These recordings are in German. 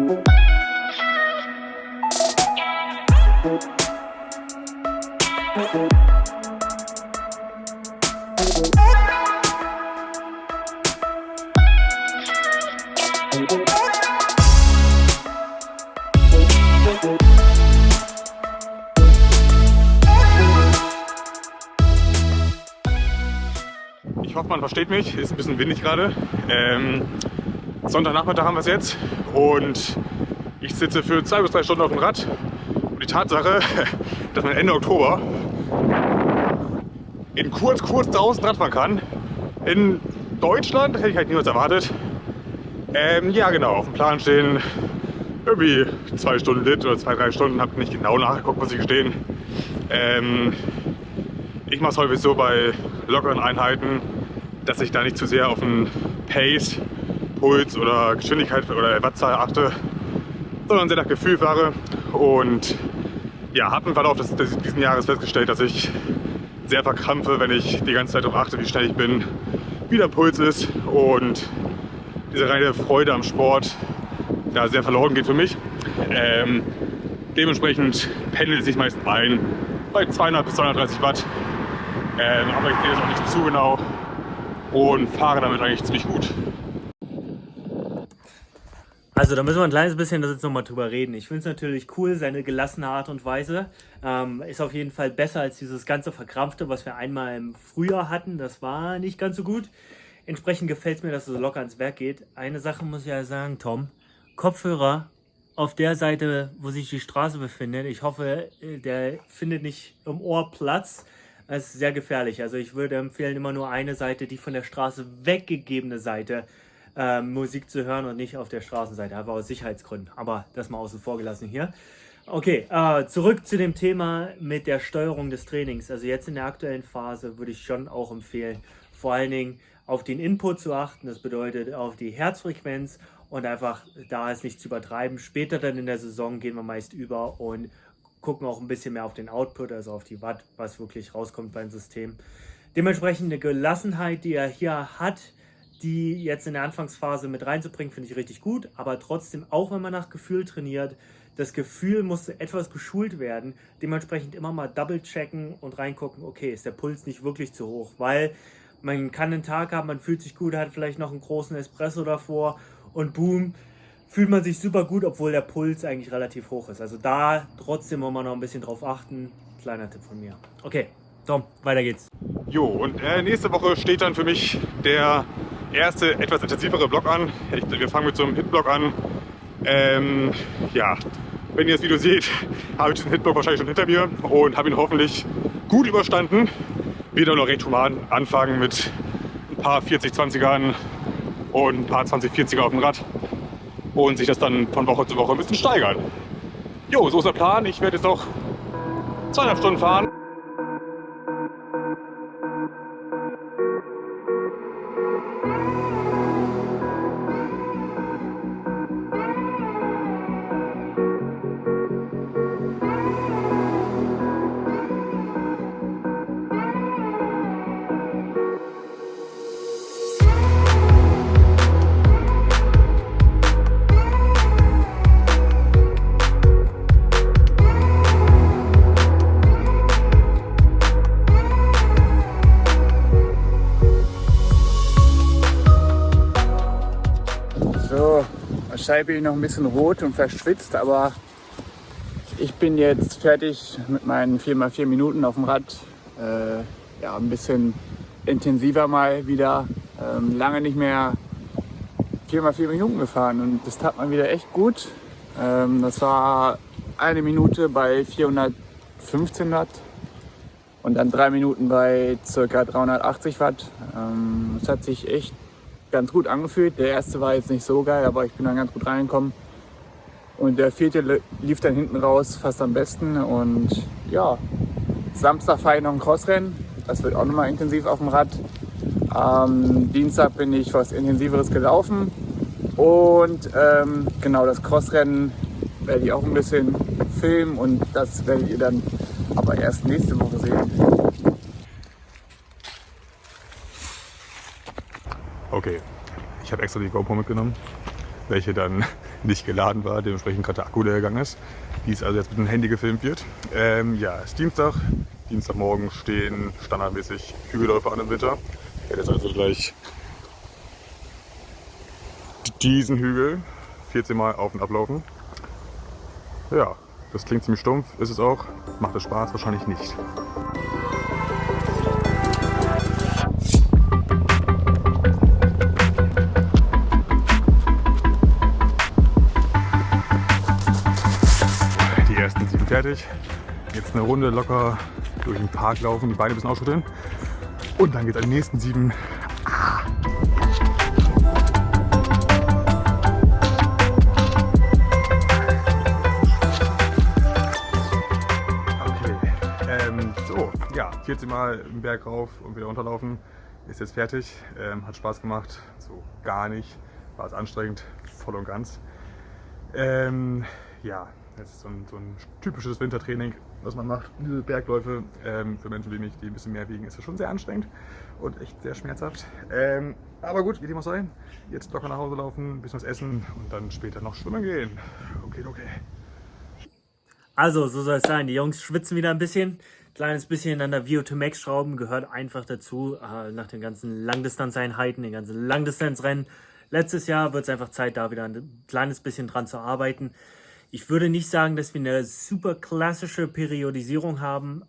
Ich hoffe, man versteht mich. Ist ein bisschen windig gerade. Sonntagnachmittag haben wir es jetzt und ich sitze für 2 bis 3 Stunden auf dem Rad. Und die Tatsache, dass man Ende Oktober in kurz draußen Rad fahren kann, in Deutschland, hätte ich halt niemals erwartet. Ja genau, auf dem Plan stehen irgendwie 2 Stunden Lit oder 2-3 Stunden, habe nicht genau nachgeguckt, muss ich gestehen. Ich mache es häufig so bei lockeren Einheiten, dass ich da nicht zu sehr auf den Pace, Puls oder Geschwindigkeit oder Wattzahl achte, sondern sehr nach Gefühl fahre. Und ja, habe im Verlauf diesen Jahres festgestellt, dass ich sehr verkrampfe, wenn ich die ganze Zeit darauf achte, wie schnell ich bin, wie der Puls ist und diese reine Freude am Sport da sehr verloren geht für mich. Dementsprechend pendelt es sich meist ein bei 200 bis 230 Watt. Aber ich sehe das auch nicht zu genau und fahre damit eigentlich ziemlich gut. Also da müssen wir ein kleines bisschen jetzt nochmal drüber reden. Ich finde es natürlich cool, seine gelassene Art und Weise. Ist auf jeden Fall besser als dieses ganze Verkrampfte, was wir einmal im Frühjahr hatten. Das war nicht ganz so gut. Entsprechend gefällt es mir, dass es so locker ans Werk geht. Eine Sache muss ich ja sagen, Tom. Kopfhörer auf der Seite, wo sich die Straße befindet. Ich hoffe, der findet nicht im Ohr Platz. Das ist sehr gefährlich. Also ich würde empfehlen, immer nur eine Seite, die von der Straße weggegebene Seite, Musik zu hören und nicht auf der Straßenseite, einfach aus Sicherheitsgründen. Aber das mal außen vor gelassen hier. Okay, zurück zu dem Thema mit der Steuerung des Trainings. Also jetzt in der aktuellen Phase würde ich schon auch empfehlen, vor allen Dingen auf den Input zu achten. Das bedeutet auf die Herzfrequenz und einfach da es nicht zu übertreiben. Später dann in der Saison gehen wir meist über und gucken auch ein bisschen mehr auf den Output, also auf die Watt, was wirklich rauskommt beim System. Dementsprechend eine Gelassenheit, die er hier hat, die jetzt in der Anfangsphase mit reinzubringen, finde ich richtig gut. Aber trotzdem, auch wenn man nach Gefühl trainiert, das Gefühl muss etwas geschult werden. Dementsprechend immer mal double checken und reingucken, okay, ist der Puls nicht wirklich zu hoch? Weil man kann einen Tag haben, man fühlt sich gut, hat vielleicht noch einen großen Espresso davor und boom, fühlt man sich super gut, obwohl der Puls eigentlich relativ hoch ist. Also da trotzdem muss man noch ein bisschen drauf achten. Kleiner Tipp von mir. Okay, Tom, weiter geht's. Jo, und nächste Woche steht dann für mich der erste, etwas intensivere Block an. Wir fangen mit so einem Hit-Block an. Ja, wenn ihr das Video seht, habe ich diesen Hit-Block wahrscheinlich schon hinter mir und habe ihn hoffentlich gut überstanden. Wieder noch recht human anfangen mit ein paar 40-20ern und ein paar 20-40er auf dem Rad und sich das dann von Woche zu Woche ein bisschen steigern. Jo, so ist der Plan. Ich werde jetzt noch 2,5 Stunden fahren. Wahrscheinlich bin ich noch ein bisschen rot und verschwitzt, aber ich bin jetzt fertig mit meinen 4x4 Minuten auf dem Rad. Ja, ein bisschen intensiver mal wieder. Lange nicht mehr 4x4 Minuten gefahren und das tat man wieder echt gut. Das war 1 Minute bei 415 Watt und dann 3 Minuten bei ca. 380 Watt. Das hat sich echt ganz gut angefühlt. Der erste war jetzt nicht so geil, aber ich bin dann ganz gut reingekommen. Und der vierte lief dann hinten raus fast am besten. Und ja, Samstag fahre ich noch ein Crossrennen. Das wird auch nochmal intensiv auf dem Rad. Dienstag bin ich was Intensiveres gelaufen. Und genau, das Crossrennen werde ich auch ein bisschen filmen. Und das werdet ihr dann aber erst nächste Woche sehen. Okay, ich habe extra die GoPro mitgenommen, welche dann nicht geladen war, dementsprechend gerade der Akku leer gegangen ist. Dies also jetzt mit dem Handy gefilmt wird. Ja, es ist Dienstag. Dienstagmorgen stehen standardmäßig Hügelläufe an im Winter. Ich werde jetzt also gleich diesen Hügel 14 Mal auf und ablaufen. Ja, das klingt ziemlich stumpf, ist es auch. Macht es Spaß? Wahrscheinlich nicht. Die ersten 7 fertig. Jetzt eine Runde locker durch den Park laufen, die Beine ein bisschen ausschütteln. Und dann geht es an die nächsten 7. So, ja, 14 Mal im Berg rauf und wieder runterlaufen. Ist jetzt fertig. Hat Spaß gemacht. So gar nicht. War es anstrengend, voll und ganz. Ja, das ist so ein typisches Wintertraining, was man macht. Diese Bergläufe für Menschen wie mich, die ein bisschen mehr wiegen, ist das schon sehr anstrengend und echt sehr schmerzhaft. Aber gut, wie dem auch sei. Jetzt locker nach Hause laufen, ein bisschen was essen und dann später noch schwimmen gehen. Okay. Also, so soll es sein. Die Jungs schwitzen wieder ein bisschen. Kleines bisschen an der VO2 Max schrauben gehört einfach dazu. Nach den ganzen Langdistanzeinheiten, den ganzen Langdistanzrennen. Letztes Jahr wird es einfach Zeit, da wieder ein kleines bisschen dran zu arbeiten. Ich würde nicht sagen, dass wir eine super klassische Periodisierung haben.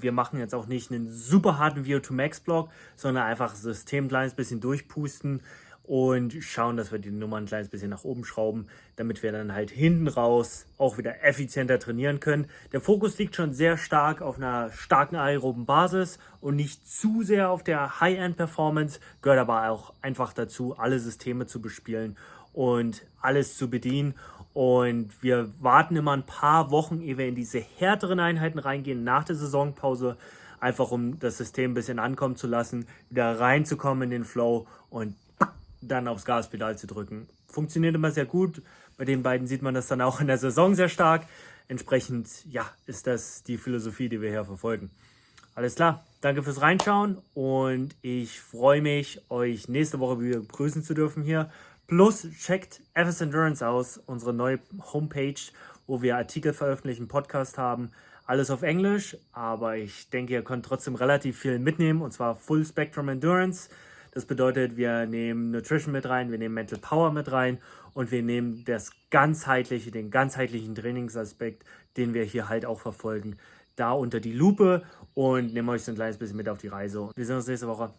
Wir machen jetzt auch nicht einen super harten VO2 Max Block, sondern einfach das System ein kleines bisschen durchpusten und schauen, dass wir die Nummer ein kleines bisschen nach oben schrauben, damit wir dann halt hinten raus auch wieder effizienter trainieren können. Der Fokus liegt schon sehr stark auf einer starken aeroben Basis und nicht zu sehr auf der High-End-Performance, gehört aber auch einfach dazu, alle Systeme zu bespielen und alles zu bedienen. Und wir warten immer ein paar Wochen, ehe wir in diese härteren Einheiten reingehen, nach der Saisonpause, einfach um das System ein bisschen ankommen zu lassen, wieder reinzukommen in den Flow und dann aufs Gaspedal zu drücken. Funktioniert immer sehr gut. Bei den beiden sieht man das dann auch in der Saison sehr stark. Entsprechend, ja, ist das die Philosophie, die wir hier verfolgen. Alles klar, danke fürs Reinschauen und ich freue mich, euch nächste Woche wieder begrüßen zu dürfen hier. Plus, checkt FS Endurance aus, unsere neue Homepage, wo wir Artikel veröffentlichen, Podcast haben. Alles auf Englisch, aber ich denke, ihr könnt trotzdem relativ viel mitnehmen, und zwar Full Spectrum Endurance. Das bedeutet, wir nehmen Nutrition mit rein, wir nehmen Mental Power mit rein und wir nehmen den ganzheitlichen Trainingsaspekt, den wir hier halt auch verfolgen, da unter die Lupe und nehmen euch so ein kleines bisschen mit auf die Reise. Wir sehen uns nächste Woche.